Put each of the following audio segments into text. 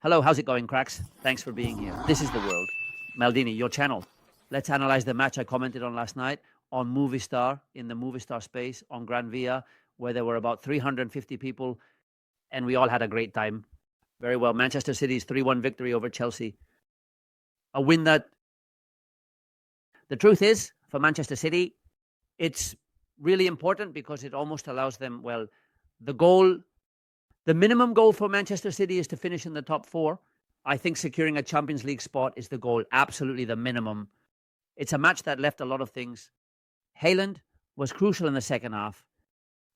Hello, how's it going, cracks? Thanks for being here. This is The World. Maldini, your channel. Let's analyze the match I commented on last night on Movistar, in the Movistar space, on Gran Via, where there were about 350 people, and we all had a great time. Very well. Manchester City's 3-1 victory over Chelsea. A win that, the truth is, for Manchester City, it's really important because it almost allows them, well, the minimum goal for Manchester City is to finish in the top four. I think securing a Champions League spot is the goal, absolutely the minimum. It's a match that left a lot of things. Haaland was crucial in the second half,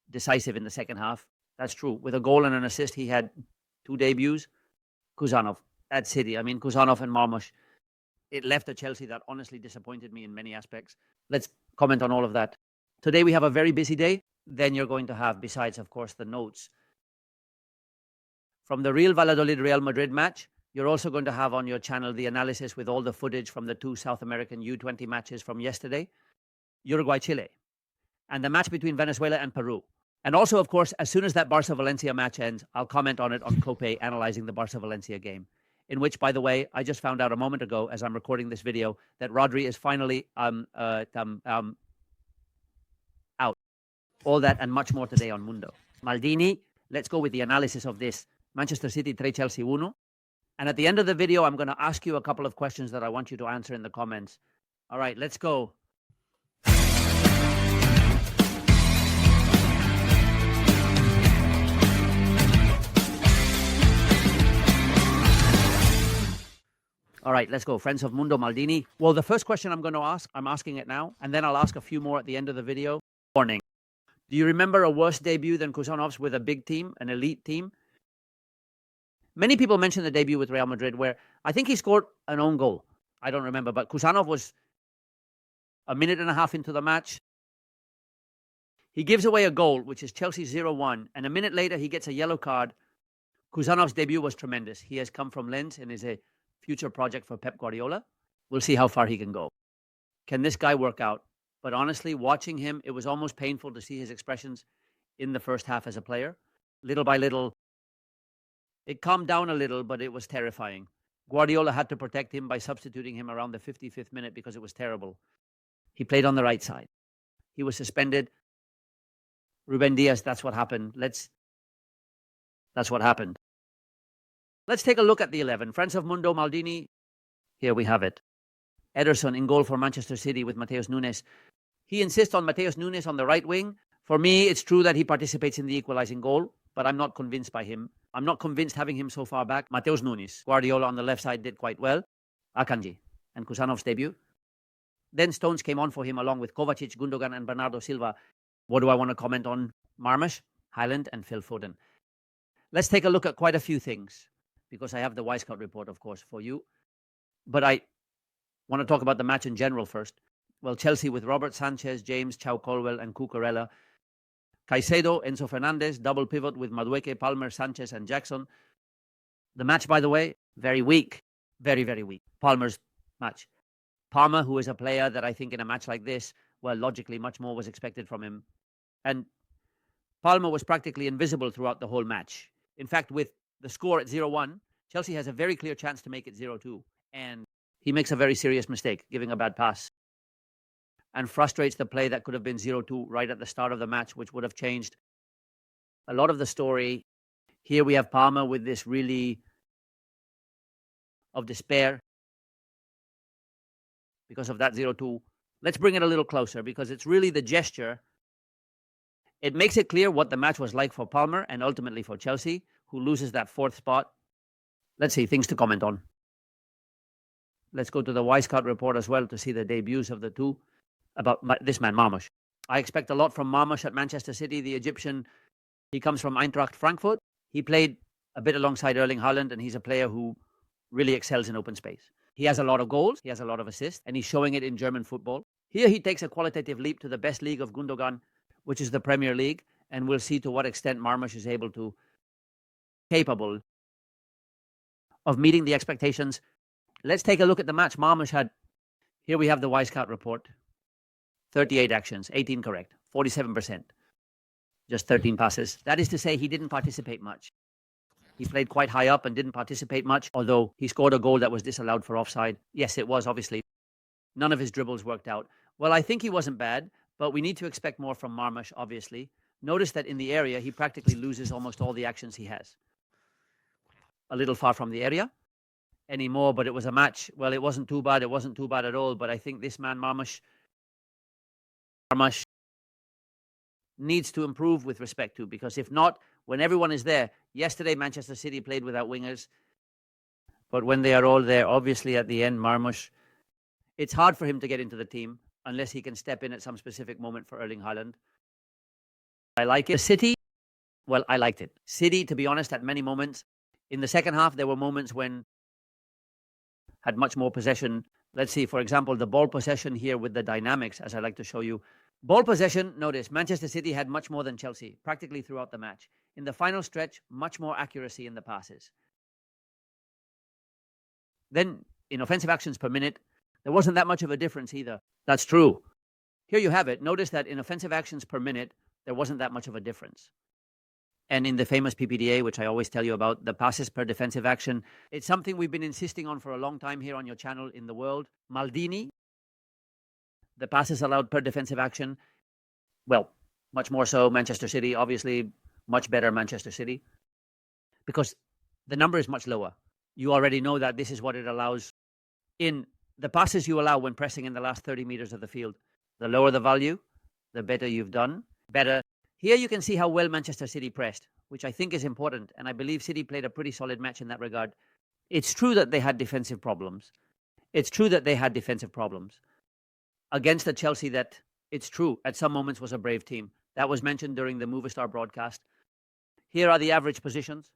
decisive in the second half. That's true. With a goal and an assist, he had 2 debuts. Kushanov at City. I mean, Kushanov and Marmoush. It left a Chelsea that honestly disappointed me in many aspects. Let's comment on all of that. Today we have a very busy day. Then you're going to have, besides, of course, the notes from the Real Valladolid-Real Madrid match, you're also going to have on your channel the analysis with all the footage from the 2 South American U20 matches from yesterday, Uruguay-Chile, and the match between Venezuela and Peru. And also, of course, as soon as that Barca-Valencia match ends, I'll comment on it on Cope, analyzing the Barca-Valencia game, in which, by the way, I just found out a moment ago, as I'm recording this video, that Rodri is finally out. All that and much more today on Mundo. Maldini, let's go with the analysis of this. Manchester City 3, Chelsea 1. And at the end of the video, I'm going to ask you a couple of questions that I want you to answer in the comments. All right, let's go. All right, let's go. Friends of Mundo, Maldini. Well, the first question I'm going to ask, I'm asking it now, and then I'll ask a few more at the end of the video. Warning. Do you remember a worse debut than Kushanov's with a big team, an elite team? Many people mention the debut with Real Madrid, where I think he scored an own goal. I don't remember, but Kushanov was a minute and a half into the match. He gives away a goal, which is Chelsea 0-1, and a minute later he gets a yellow card. Kushanov's debut was tremendous. He has come from Lens and is a future project for Pep Guardiola. We'll see how far he can go. Can this guy work out? But honestly, watching him, it was almost painful to see his expressions in the first half as a player. Little by little, it calmed down a little, but it was terrifying. Guardiola had to protect him by substituting him around the 55th minute because it was terrible. He played on the right side. He was suspended. Ruben Diaz, that's what happened. That's what happened. Let's take a look at the 11. Friends of Mundo, Maldini. Here we have it. Ederson in goal for Manchester City with Mateus Nunes. He insists on Mateus Nunes on the right wing. For me, it's true that he participates in the equalizing goal, but I'm not convinced by him. I'm not convinced having him so far back. Mateus Nunes. Guardiola on the left side did quite well. Akanji and Kushanov's debut. Then Stones came on for him along with Kovacic, Gundogan and Bernardo Silva. What do I want to comment on? Marmoush, Haaland and Phil Foden. Let's take a look at quite a few things because I have the Wyscout report, of course, for you. But I want to talk about the match in general first. Well, Chelsea with Robert Sanchez, James, Chao Colwell and Cucurella. Caicedo, Enzo Fernandez, double pivot with Madueke, Palmer, Sanchez and Jackson. The match, by the way, very weak. Very, very weak. Palmer's match. Palmer, who is a player that I think in a match like this, well, logically, much more was expected from him. And Palmer was practically invisible throughout the whole match. In fact, with the score at 0-1, Chelsea has a very clear chance to make it 0-2. And he makes a very serious mistake, giving a bad pass. And frustrates the play that could have been 0-2 right at the start of the match, which would have changed a lot of the story. Here we have Palmer with this really of despair because of that 0-2. Let's bring it a little closer because it's really the gesture. It makes it clear what the match was like for Palmer and ultimately for Chelsea, who loses that 4th spot. Let's see, things to comment on. Let's go to the Wyscout report as well to see the debuts of the 2 about this man, Marmoush. I expect a lot from Marmoush at Manchester City. The Egyptian, he comes from Eintracht Frankfurt. He played a bit alongside Erling Haaland, and he's a player who really excels in open space. He has a lot of goals, he has a lot of assists, and he's showing it in German football. Here he takes a qualitative leap to the best league of Gundogan, which is the Premier League, and we'll see to what extent Marmoush is capable of meeting the expectations. Let's take a look at the match Marmoush had. Here we have the Wyscout report. 38 actions, 18 correct, 47%. Just 13 passes. That is to say, he didn't participate much. He played quite high up and didn't participate much, although he scored a goal that was disallowed for offside. Yes, it was, obviously. None of his dribbles worked out. Well, I think he wasn't bad, but we need to expect more from Marmoush, obviously. Notice that in the area, he practically loses almost all the actions he has. A little far from the area anymore, but it was a match. Well, it wasn't too bad. It wasn't too bad at all, but I think this man, Marmoush, needs to improve with respect to, because if not, when everyone is there, yesterday Manchester City played without wingers, but when they are all there, obviously at the end, Marmoush, it's hard for him to get into the team unless he can step in at some specific moment for Erling Haaland. I like it. City, well, I liked it. City, to be honest, at many moments. In the second half, there were moments when had much more possession. Let's see, for example, the ball possession here with the dynamics, as I like to show you. Ball possession, notice, Manchester City had much more than Chelsea, practically throughout the match. In the final stretch, much more accuracy in the passes. Then, in offensive actions per minute, there wasn't that much of a difference either. That's true. Here you have it. Notice that in offensive actions per minute, there wasn't that much of a difference. And in the famous PPDA, which I always tell you about, the passes per defensive action, it's something we've been insisting on for a long time here on your channel in the world. Maldini, the passes allowed per defensive action, well, much more so Manchester City, obviously much better Manchester City, because the number is much lower. You already know that this is what it allows in the passes you allow when pressing in the last 30 meters of the field. The lower the value, the better you've done. Better. Here you can see how well Manchester City pressed, which I think is important, and I believe City played a pretty solid match in that regard. It's true that they had defensive problems. Against a Chelsea that, it's true, at some moments was a brave team. That was mentioned during the Movistar broadcast. Here are the average positions.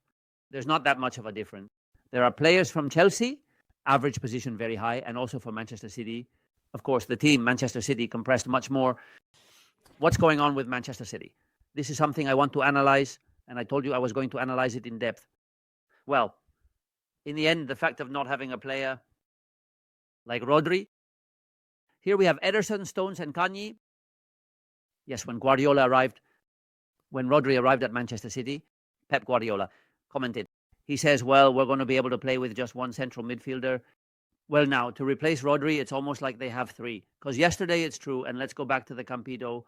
There's not that much of a difference. There are players from Chelsea, average position very high, and also for Manchester City. Of course, the team, Manchester City, compressed much more. What's going on with Manchester City? This is something I want to analyze, and I told you I was going to analyze it in depth. Well, in the end, the fact of not having a player like Rodri. Here we have Ederson, Stones, and Kanye. Yes, when Rodri arrived at Manchester City, Pep Guardiola commented. He says, well, we're going to be able to play with just one central midfielder. Well, now, to replace Rodri, it's almost like they have three. Because yesterday, it's true, and let's go back to the Campido,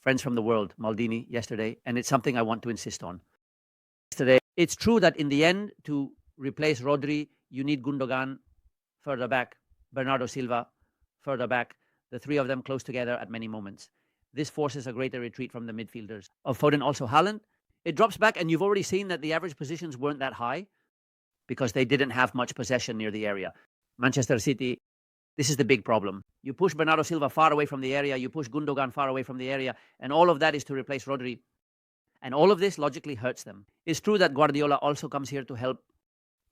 friends from the world, Maldini, yesterday, and it's something I want to insist on. Yesterday, it's true that in the end, to replace Rodri, you need Gundogan further back, Bernardo Silva further back, the three of them close together at many moments. This forces a greater retreat from the midfielders. Of Foden, also Haaland. It drops back, and you've already seen that the average positions weren't that high because they didn't have much possession near the area. Manchester City, this is the big problem. You push Bernardo Silva far away from the area, you push Gundogan far away from the area, and all of that is to replace Rodri. And all of this logically hurts them. It's true that Guardiola also comes here to help.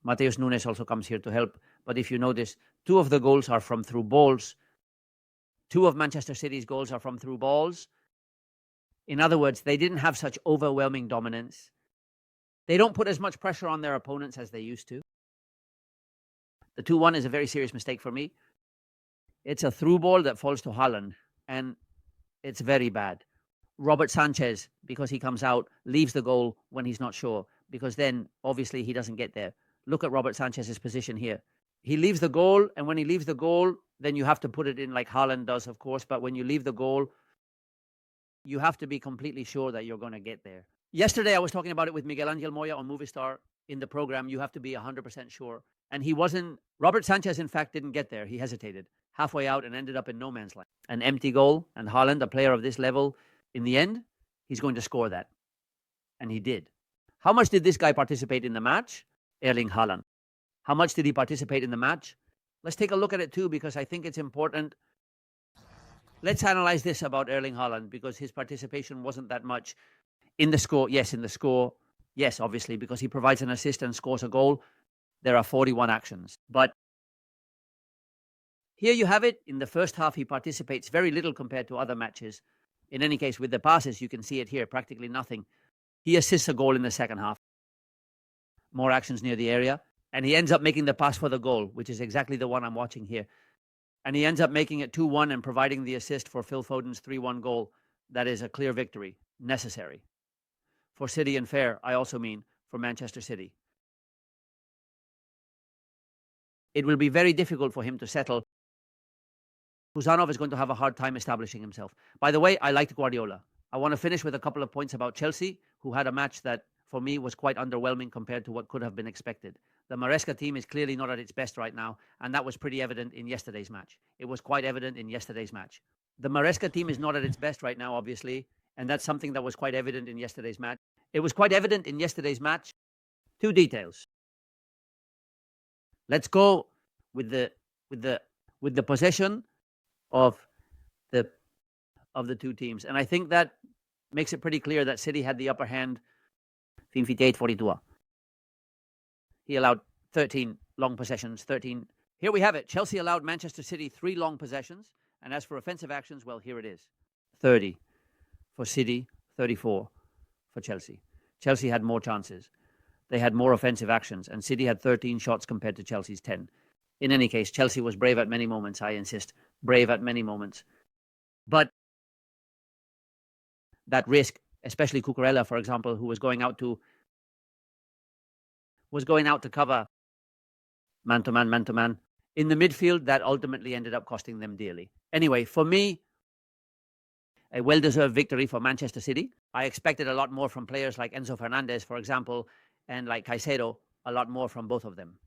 Mateus Nunes also comes here to help. But if you notice, 2 of the goals are from through balls. 2 of Manchester City's goals are from through balls. In other words, they didn't have such overwhelming dominance. They don't put as much pressure on their opponents as they used to. The 2-1 is a very serious mistake for me. It's a through ball that falls to Haaland, and it's very bad. Robert Sanchez, because he comes out, leaves the goal when he's not sure, because then, obviously, he doesn't get there. Look at Robert Sanchez's position here. He leaves the goal, and when he leaves the goal, then you have to put it in like Haaland does, of course, but when you leave the goal, you have to be completely sure that you're going to get there. Yesterday, I was talking about it with Miguel Angel Moya on Movistar in the program. You have to be 100% sure. And he wasn't. Robert Sanchez, in fact, didn't get there. He hesitated halfway out and ended up in no man's land. An empty goal, and Haaland, a player of this level, in the end, he's going to score that. And he did. How much did this guy participate in the match? Erling Haaland. How much did he participate in the match? Let's take a look at it too, because I think it's important. Let's analyze this about Erling Haaland, because his participation wasn't that much. In the score, yes, yes, obviously, because he provides an assist and scores a goal. There are 41 actions. But here you have it. In the first half, he participates very little compared to other matches. In any case, with the passes, you can see it here, practically nothing. He assists a goal in the second half. More actions near the area. And he ends up making the pass for the goal, which is exactly the one I'm watching here. And he ends up making it 2-1 and providing the assist for Phil Foden's 3-1 goal. That is a clear victory, necessary. For City and fair, I also mean for Manchester City. it will be very difficult for him to settle. Kushanov is going to have a hard time establishing himself. By the way, I liked Guardiola. I want to finish with a couple of points about Chelsea, who had a match that, for me, was quite underwhelming compared to what could have been expected. The Maresca team is clearly not at its best right now, and that was pretty evident in yesterday's match. It was quite evident in yesterday's match. The Maresca team is not at its best right now, obviously, and that's something that was quite evident in yesterday's match. It was quite evident in yesterday's match. Two details. Let's go with the possession of the two teams, and I think that makes it pretty clear that City had the upper hand. 58-42. He allowed 13 long possessions. 13. Here we have it. Chelsea allowed Manchester City 3 long possessions, and as for offensive actions, well, here it is: 30 for City, 34 for Chelsea. Chelsea had more chances. They had more offensive actions, and City had 13 shots compared to Chelsea's 10. In any case, Chelsea was brave at many moments, I insist. Brave at many moments. But that risk, especially Cucurella, for example, who was going out to cover man-to-man, in the midfield, that ultimately ended up costing them dearly. Anyway, for me, a well-deserved victory for Manchester City. I expected a lot more from players like Enzo Fernandez, for example, and like Caicedo, a lot more from both of them.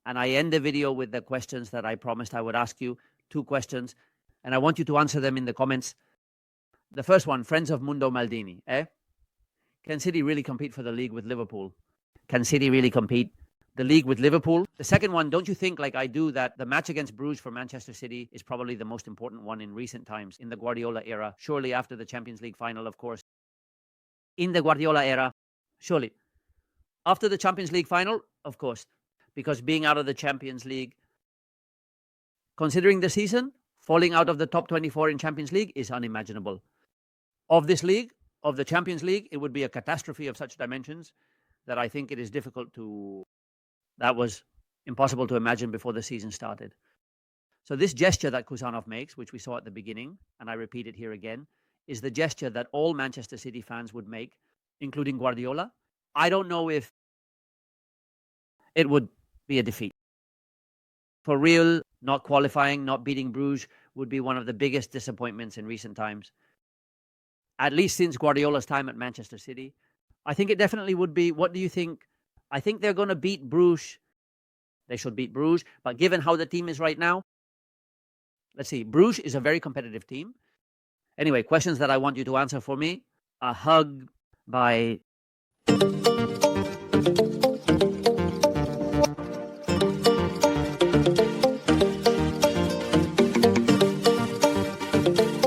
And I end the video with the questions that I promised I would ask you. 2 questions, and I want you to answer them in the comments. The first one, friends of Mundo Maldini, Can City really compete for the league with Liverpool? Can City really compete the league with Liverpool? The second one, don't you think, like I do, that the match against Bruges for Manchester City is probably the most important one in recent times, in the Guardiola era, surely after the Champions League final, of course. In the Guardiola era, surely. After the Champions League final, of course, because being out of the Champions League, considering the season, falling out of the top 24 in Champions League is unimaginable. Of this league, of the Champions League, it would be a catastrophe of such dimensions that I think it is difficult to... That was impossible to imagine before the season started. So this gesture that Kushanov makes, which we saw at the beginning, and I repeat it here again, is the gesture that all Manchester City fans would make, including Guardiola. I don't know if it would be a defeat. For real, not qualifying, not beating Bruges would be one of the biggest disappointments in recent times, at least since Guardiola's time at Manchester City. I think it definitely would be. What do you think? I think they're going to beat Bruges. They should beat Bruges, but given how the team is right now, let's see. Bruges is a very competitive team. Anyway, questions that I want you to answer for me. A hug by...